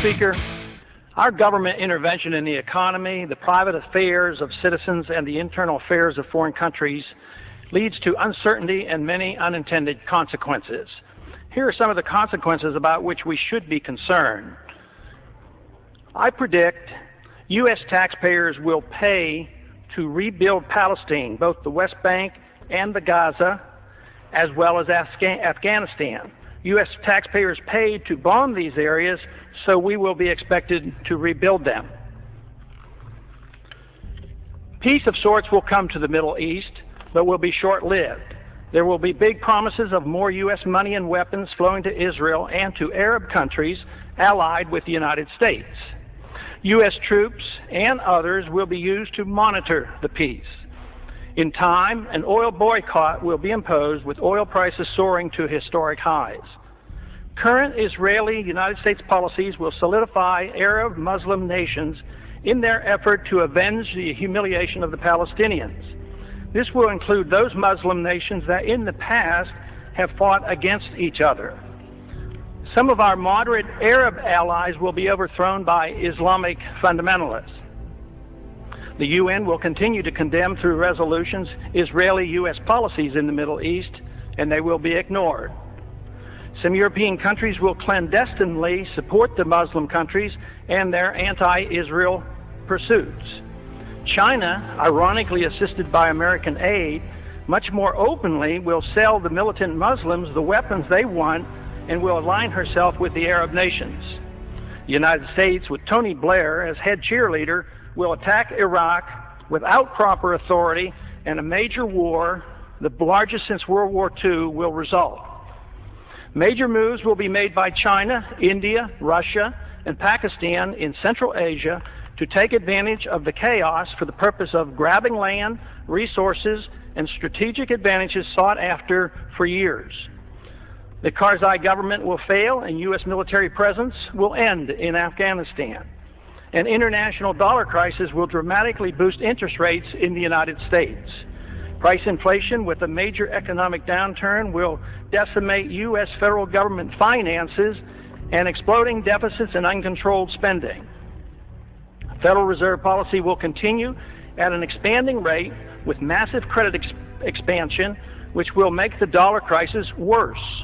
Speaker, our government intervention in the economy, the private affairs of citizens, and the internal affairs of foreign countries leads to uncertainty and many unintended consequences. Here are some of the consequences about which we should be concerned. I predict U.S. taxpayers will pay to rebuild Palestine, both the West Bank and the Gaza, as well as Afghanistan. U.S. taxpayers paid to bomb these areas, so we will be expected to rebuild them. Peace of sorts will come to the Middle East, but will be short-lived. There will be big promises of more U.S. money and weapons flowing to Israel and to Arab countries allied with the United States. U.S. troops and others will be used to monitor the peace. In time, an oil boycott will be imposed, with oil prices soaring to historic highs. Current Israeli-United States policies will solidify Arab Muslim nations in their effort to avenge the humiliation of the Palestinians. This will include those Muslim nations that in the past have fought against each other. Some of our moderate Arab allies will be overthrown by Islamic fundamentalists. The UN will continue to condemn through resolutions Israeli-U.S. policies in the Middle East, and they will be ignored. Some European countries will clandestinely support the Muslim countries and their anti-Israel pursuits. China, ironically assisted by American aid, much more openly will sell the militant Muslims the weapons they want and will align herself with the Arab nations. The United States, with Tony Blair as head cheerleader, will attack Iraq without proper authority, and a major war, the largest since World War II, will result. Major moves will be made by China, India, Russia, and Pakistan in Central Asia to take advantage of the chaos for the purpose of grabbing land, resources, and strategic advantages sought after for years. The Karzai government will fail, and U.S. military presence will end in Afghanistan. An international dollar crisis will dramatically boost interest rates in the United States. Price inflation with a major economic downturn will decimate U.S. federal government finances and exploding deficits and uncontrolled spending. Federal Reserve policy will continue at an expanding rate with massive credit expansion, which will make the dollar crisis worse.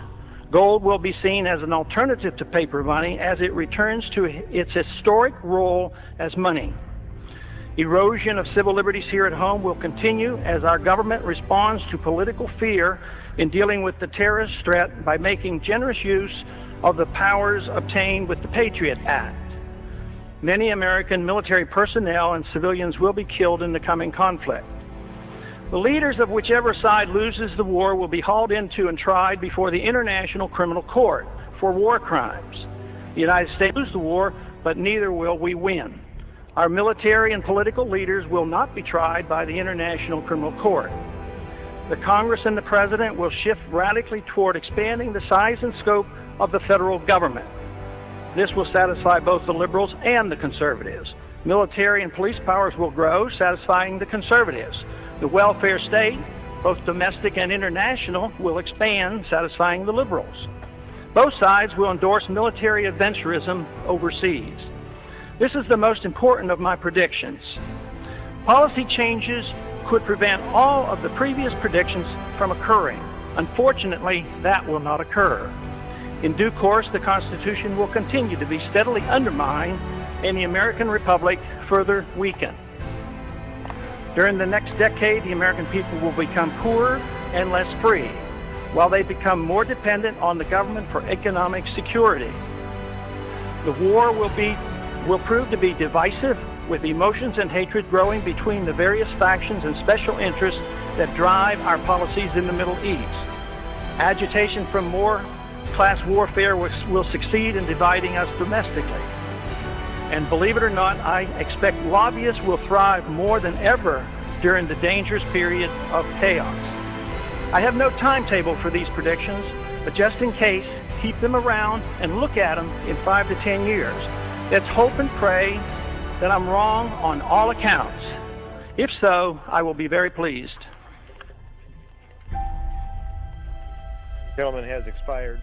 Gold will be seen as an alternative to paper money as it returns to its historic role as money. Erosion of civil liberties here at home will continue as our government responds to political fear in dealing with the terrorist threat by making generous use of the powers obtained with the Patriot Act. Many American military personnel and civilians will be killed in the coming conflict. The leaders of whichever side loses the war will be hauled into and tried before the International Criminal Court for war crimes. The United States will lose the war, but neither will we win. Our military and political leaders will not be tried by the International Criminal Court. The Congress and the President will shift radically toward expanding the size and scope of the federal government. This will satisfy both the liberals and the conservatives. Military and police powers will grow, satisfying the conservatives. The welfare state, both domestic and international, will expand, satisfying the liberals. Both sides will endorse military adventurism overseas. This is the most important of my predictions. Policy changes could prevent all of the previous predictions from occurring. Unfortunately, that will not occur. In due course, the Constitution will continue to be steadily undermined and the American Republic further weakened. During the next decade, the American people will become poorer and less free, while they become more dependent on the government for economic security. The war will prove to be divisive, with emotions and hatred growing between the various factions and special interests that drive our policies in the Middle East. Agitation from more class warfare will succeed in dividing us domestically. And believe it or not, I expect lobbyists will thrive more than ever during the dangerous period of chaos. I have no timetable for these predictions, but just in case, keep them around and look at them in 5 to 10 years. Let's hope and pray that I'm wrong on all accounts. If so, I will be very pleased. The gentleman has expired.